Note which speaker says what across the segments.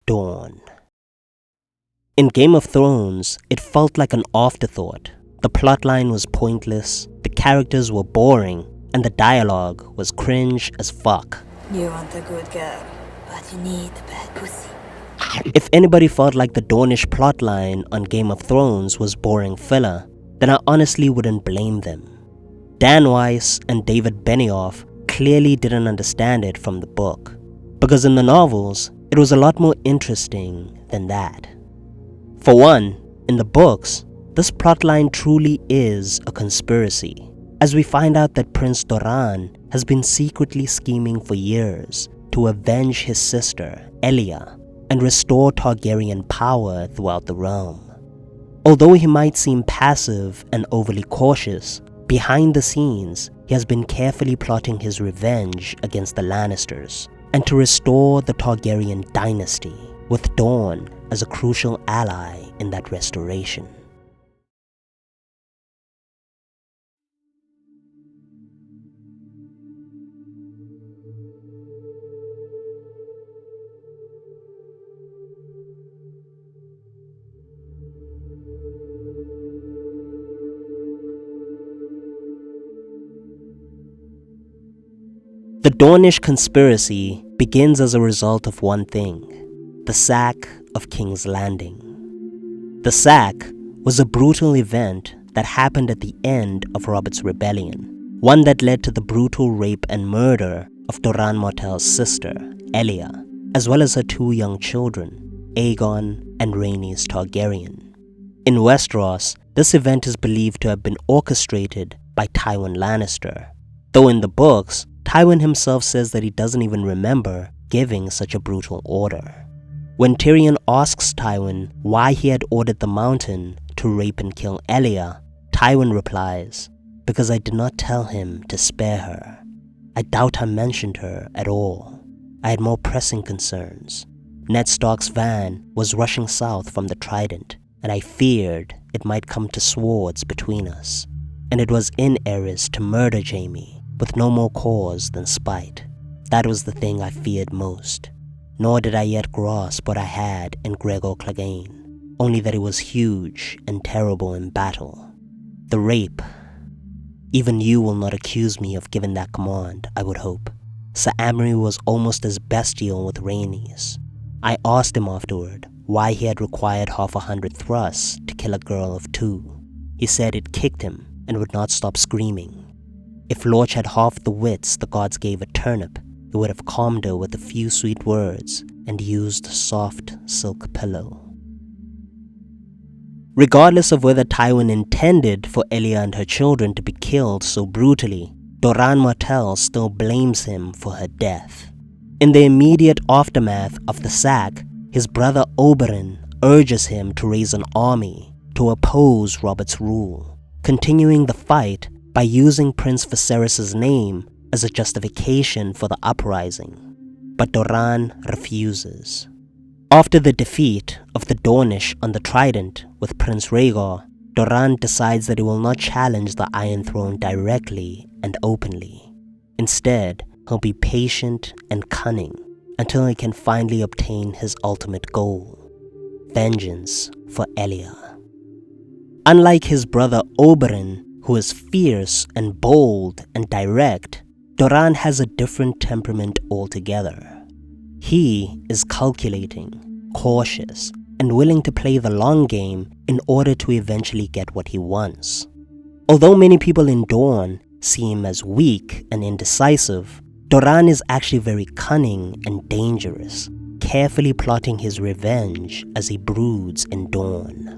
Speaker 1: Dawn. In Game of Thrones, it felt like an afterthought. The plotline was pointless, the characters were boring, and the dialogue was cringe as fuck.
Speaker 2: You want a good girl, but you need a bad pussy.
Speaker 1: If anybody felt like the Dornish plotline on Game of Thrones was boring filler, then I honestly wouldn't blame them. Dan Weiss and David Benioff clearly didn't understand it from the book, because in the novels, it was a lot more interesting than that. For one, in the books, this plotline truly is a conspiracy, as we find out that Prince Doran has been secretly scheming for years to avenge his sister, ELIA, and restore Targaryen power throughout the realm. Although he might seem passive and overly cautious, behind the scenes, he has been carefully plotting his revenge against the Lannisters and to restore the Targaryen dynasty, with Dorne as a crucial ally in that restoration. The Dornish conspiracy begins as a result of one thing: the sack of King's Landing. The sack was a brutal event that happened at the end of Robert's rebellion, one that led to the brutal rape and murder of Doran Martell's sister, ELIA, as well as her two young children, Aegon and Rhaenys Targaryen. In Westeros, this event is believed to have been orchestrated by Tywin Lannister, though in the books, Tywin himself says that he doesn't even remember giving such a brutal order. When Tyrion asks Tywin why he had ordered the Mountain to rape and kill Elia, Tywin replies, "Because I did not tell him to spare her. I doubt I mentioned her at all. I had more pressing concerns. Ned Stark's van was rushing south from the Trident, and I feared it might come to swords between us. And it was in Aerys to murder Jaime, with no more cause than spite. That was the thing I feared most. Nor did I yet grasp what I had in Gregor Clegane, only that it was huge and terrible in battle. The rape. Even you will not accuse me of giving that command, I would hope. Sir Amory was almost as bestial with Rhaenys. I asked him afterward why he had required 100 thrusts to kill a girl of 2. He said it kicked him and would not stop screaming. If Lorch had half the wits the gods gave a turnip, he would have calmed her with a few sweet words and used a soft silk pillow. Regardless of whether Tywin intended for Elia and her children to be killed so brutally, Doran Martell still blames him for her death. In the immediate aftermath of the sack, his brother Oberyn urges him to raise an army to oppose Robert's rule, continuing the fight by using Prince Viserys' name as a justification for the uprising. But Doran refuses. After the defeat of the Dornish on the Trident with Prince Rhaegar, Doran decides that he will not challenge the Iron Throne directly and openly. Instead, he'll be patient and cunning until he can finally obtain his ultimate goal: vengeance for Elia. Unlike his brother Oberyn, who is fierce and bold and direct, Doran has a different temperament altogether. He is calculating, cautious, and willing to play the long game in order to eventually get what he wants. Although many people in Dorne see him as weak and indecisive, Doran is actually very cunning and dangerous, carefully plotting his revenge as he broods in Dorne.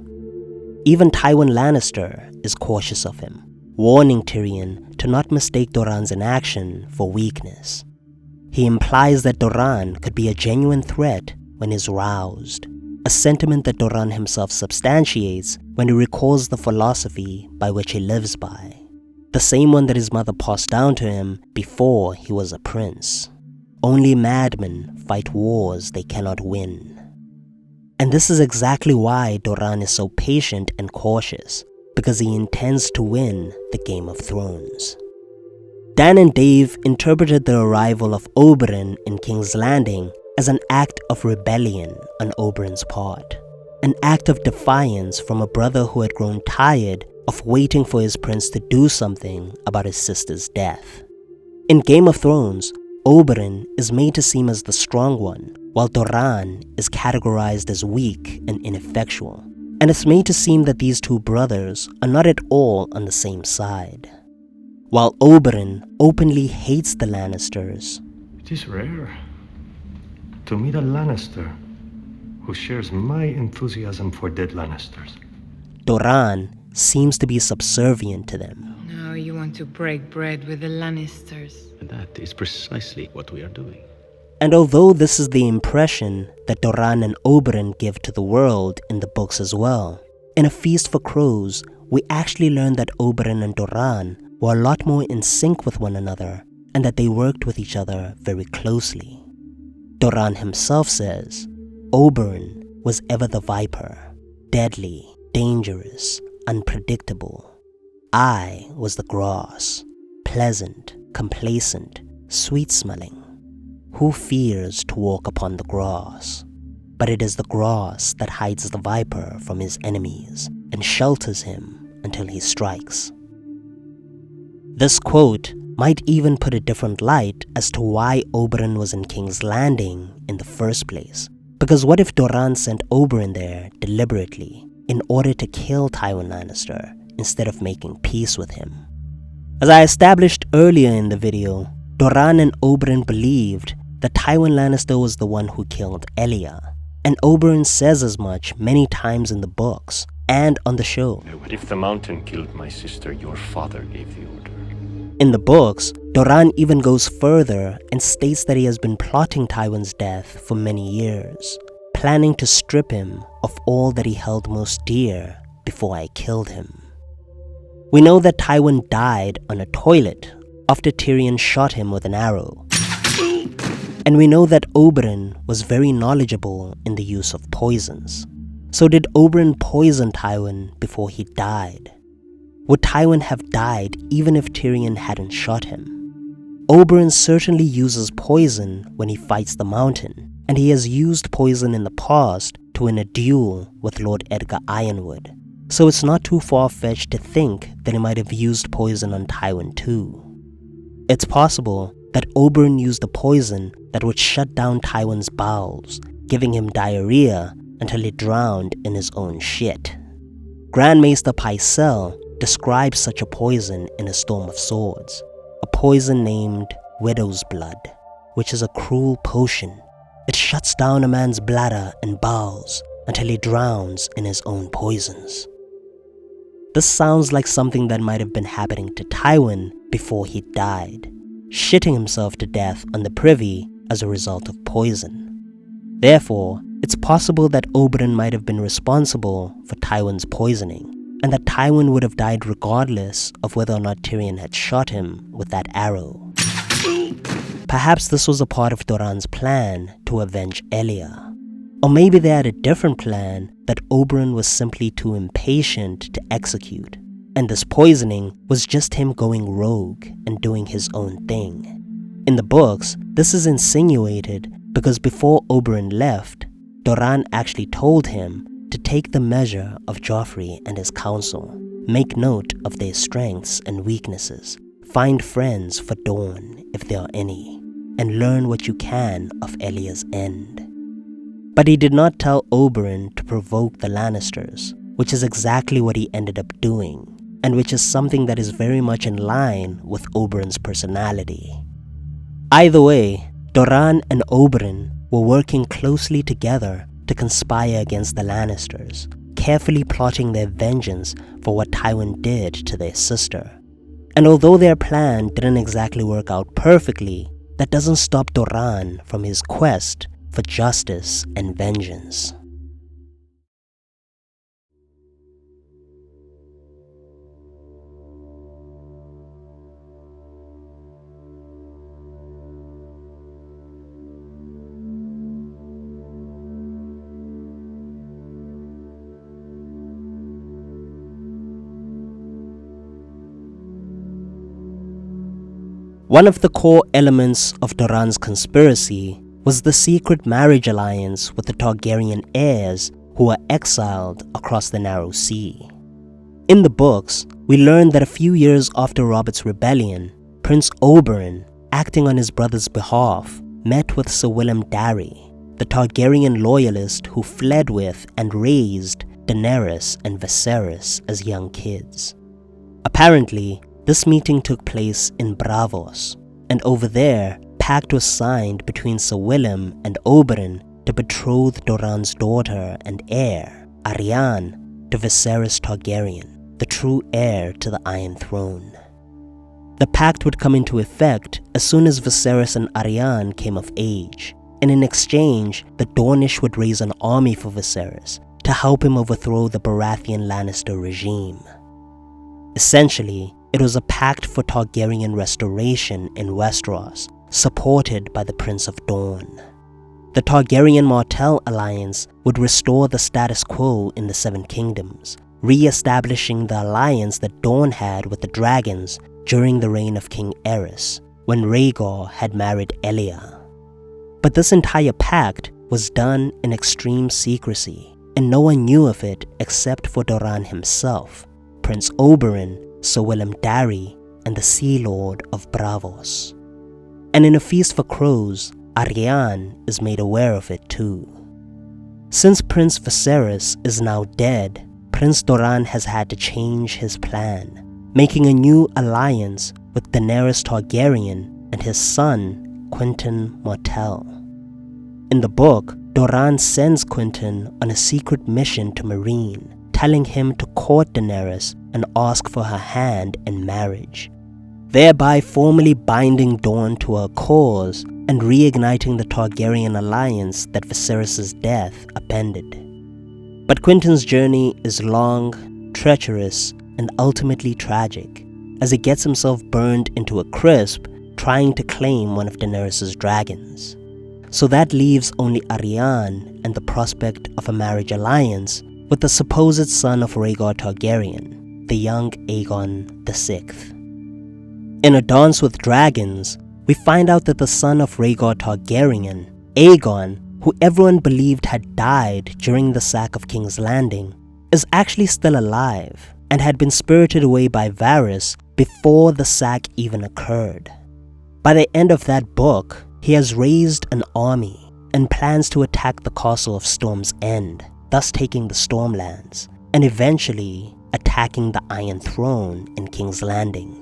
Speaker 1: Even Tywin Lannister is cautious of him, warning Tyrion to not mistake Doran's inaction for weakness. He implies that Doran could be a genuine threat when he's roused, a sentiment that Doran himself substantiates when he recalls the philosophy by which he lives by, the same one that his mother passed down to him before he was a prince. Only madmen fight wars they cannot win. And this is exactly why Doran is so patient and cautious, because he intends to win the Game of Thrones. Dan and Dave interpreted the arrival of Oberyn in King's Landing as an act of rebellion on Oberyn's part, an act of defiance from a brother who had grown tired of waiting for his prince to do something about his sister's death. In Game of Thrones, Oberyn is made to seem as the strong one, while Doran is categorized as weak and ineffectual, and it's made to seem that these two brothers are not at all on the same side. While Oberyn openly hates the Lannisters,
Speaker 3: it is rare to meet a Lannister who shares my enthusiasm for dead Lannisters.
Speaker 1: Doran seems to be subservient to them.
Speaker 4: Now you want to break bread with the Lannisters.
Speaker 5: That is precisely what we are doing.
Speaker 1: And although this is the impression that Doran and Oberyn give to the world in the books as well, in A Feast for Crows, we actually learn that Oberyn and Doran were a lot more in sync with one another and that they worked with each other very closely. Doran himself says, Oberyn was ever the viper, deadly, dangerous, unpredictable. I was the grass, pleasant, complacent, sweet-smelling. Who fears to walk upon the grass? But it is the grass that hides the viper from his enemies and shelters him until he strikes. This quote might even put a different light as to why Oberyn was in King's Landing in the first place. Because what if Doran sent Oberyn there deliberately in order to kill Tywin Lannister instead of making peace with him? As I established earlier in the video, Doran and Oberyn believed that Tywin Lannister was the one who killed Elia, and Oberyn says as much many times in the books and on the show.
Speaker 3: If the mountain killed my sister, your father gave the order.
Speaker 1: In the books, Doran even goes further and states that he has been plotting Tywin's death for many years, planning to strip him of all that he held most dear before I killed him. We know that Tywin died on a toilet after Tyrion shot him with an arrow. And we know that Oberyn was very knowledgeable in the use of poisons. So did Oberyn poison Tywin before he died? Would Tywin have died even if Tyrion hadn't shot him? Oberyn certainly uses poison when he fights the Mountain, and he has used poison in the past to win a duel with Lord Edgar Ironwood. So it's not too far-fetched to think that he might have used poison on Tywin too. It's possible that Oberyn used a poison that would shut down Tywin's bowels, giving him diarrhea until he drowned in his own shit. Grand Maester Pycelle describes such a poison in A Storm of Swords, a poison named Widow's Blood, which is a cruel potion. It shuts down a man's bladder and bowels until he drowns in his own poisons. This sounds like something that might have been happening to Tywin before he died, shitting himself to death on the privy as a result of poison. Therefore, it's possible that Oberyn might have been responsible for Tywin's poisoning, and that Tywin would have died regardless of whether or not Tyrion had shot him with that arrow. Perhaps this was a part of Doran's plan to avenge Elia. Or maybe they had a different plan that Oberyn was simply too impatient to execute, and this poisoning was just him going rogue and doing his own thing. In the books, this is insinuated because before Oberyn left, Doran actually told him to take the measure of Joffrey and his council, make note of their strengths and weaknesses, find friends for Dorne if there are any, and learn what you can of Elia's end. But he did not tell Oberyn to provoke the Lannisters, which is exactly what he ended up doing, and which is something that is very much in line with Oberyn's personality. Either way, Doran and Oberyn were working closely together to conspire against the Lannisters, carefully plotting their vengeance for what Tywin did to their sister. And although their plan didn't exactly work out perfectly, that doesn't stop Doran from his quest for justice and vengeance. One of the core elements of Doran's conspiracy was the secret marriage alliance with the Targaryen heirs who were exiled across the Narrow Sea. In the books, we learn that a few years after Robert's rebellion, Prince Oberyn, acting on his brother's behalf, met with Ser Willem Darry, the Targaryen loyalist who fled with and raised Daenerys and Viserys as young kids. Apparently, this meeting took place in Braavos, and over there, a pact was signed between Ser Willem and Oberyn to betroth Doran's daughter and heir, Arianne, to Viserys Targaryen, the true heir to the Iron Throne. The pact would come into effect as soon as Viserys and Arianne came of age, and in exchange, the Dornish would raise an army for Viserys to help him overthrow the Baratheon Lannister regime. Essentially, it was a pact for Targaryen restoration in Westeros, supported by the Prince of Dorne. The Targaryen Martell alliance would restore the status quo in the Seven Kingdoms, re-establishing the alliance that Dorne had with the dragons during the reign of King Aerys, when Rhaegar had married Elia. But this entire pact was done in extreme secrecy, and no one knew of it except for Doran himself, Prince Oberyn, Ser Willem Darry, and the Sea Lord of Braavos. And in A Feast for Crows, Arianne is made aware of it too. Since Prince Viserys is now dead, Prince Doran has had to change his plan, making a new alliance with Daenerys Targaryen and his son, Quentyn Martell. In the book, Doran sends Quentyn on a secret mission to Meereen, telling him to court Daenerys and ask for her hand in marriage, thereby formally binding Dorne to her cause and reigniting the Targaryen alliance that Viserys' death upended. But Quentyn's journey is long, treacherous, and ultimately tragic, as he gets himself burned into a crisp trying to claim one of Daenerys' dragons. So that leaves only Arianne and the prospect of a marriage alliance with the supposed son of Rhaegar Targaryen, the young Aegon VI. In A Dance with Dragons, we find out that the son of Rhaegar Targaryen, Aegon, who everyone believed had died during the sack of King's Landing, is actually still alive and had been spirited away by Varys before the sack even occurred. By the end of that book, he has raised an army and plans to attack the castle of Storm's End, thus taking the Stormlands, and eventually attacking the Iron Throne in King's Landing.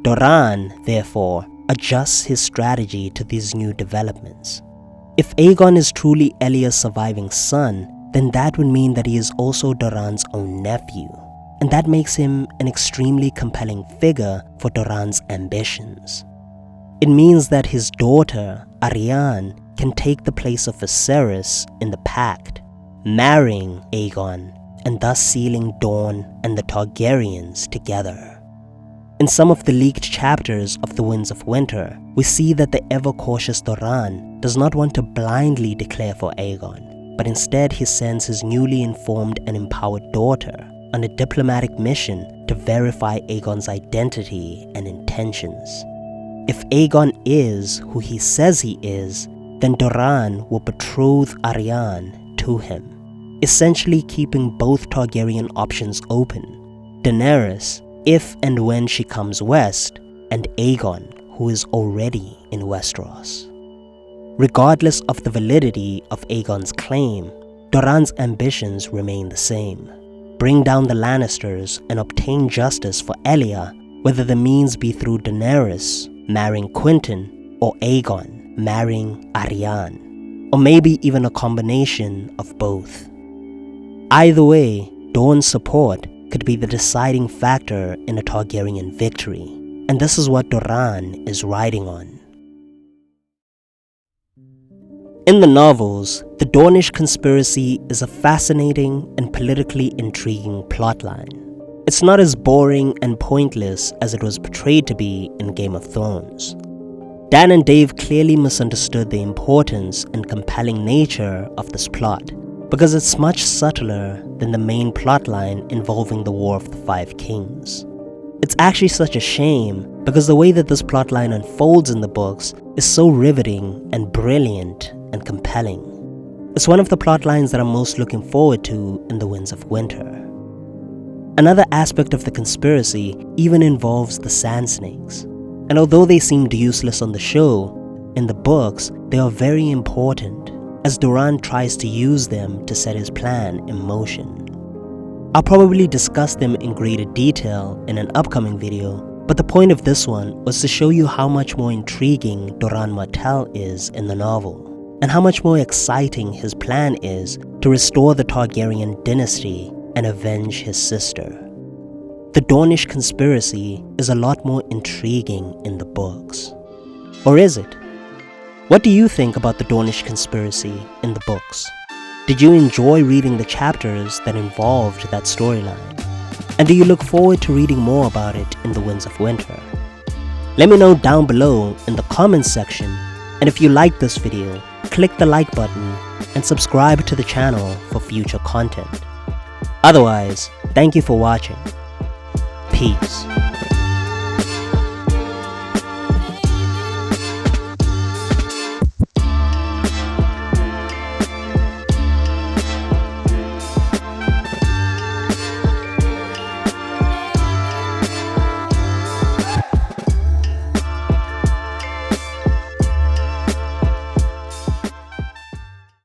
Speaker 1: Doran, therefore, adjusts his strategy to these new developments. If Aegon is truly Elia's surviving son, then that would mean that he is also Doran's own nephew, and that makes him an extremely compelling figure for Doran's ambitions. It means that his daughter, Arianne, can take the place of Viserys in the pact, marrying Aegon, and thus sealing Dorne and the Targaryens together. In some of the leaked chapters of The Winds of Winter, we see that the ever-cautious Doran does not want to blindly declare for Aegon, but instead he sends his newly informed and empowered daughter on a diplomatic mission to verify Aegon's identity and intentions. If Aegon is who he says he is, then Doran will betroth Arianne to him, essentially keeping both Targaryen options open: Daenerys, if and when she comes west, and Aegon, who is already in Westeros. Regardless of the validity of Aegon's claim, Doran's ambitions remain the same: bring down the Lannisters and obtain justice for Elia, whether the means be through Daenerys marrying Quentyn or Aegon marrying Arianne, or maybe even a combination of both. Either way, Dorne's support could be the deciding factor in a Targaryen victory, and this is what Doran is riding on. In the novels, the Dornish Conspiracy is a fascinating and politically intriguing plotline. It's not as boring and pointless as it was portrayed to be in Game of Thrones. Dan and Dave clearly misunderstood the importance and compelling nature of this plot, because it's much subtler than the main plotline involving the War of the Five Kings. It's actually such a shame because the way that this plotline unfolds in the books is so riveting and brilliant and compelling. It's one of the plotlines that I'm most looking forward to in The Winds of Winter. Another aspect of the conspiracy even involves the Sand Snakes, and although they seemed useless on the show, in the books they are very important as Doran tries to use them to set his plan in motion. I'll probably discuss them in greater detail in an upcoming video, but the point of this one was to show you how much more intriguing Doran Martell is in the novel, and how much more exciting his plan is to restore the Targaryen dynasty and avenge his sister. The Dornish conspiracy is a lot more intriguing in the books. Or is it? What do you think about the Dornish conspiracy in the books? Did you enjoy reading the chapters that involved that storyline? And do you look forward to reading more about it in The Winds of Winter? Let me know down below in the comments section, and if you liked this video, click the like button and subscribe to the channel for future content. Otherwise, thank you for watching. Peace.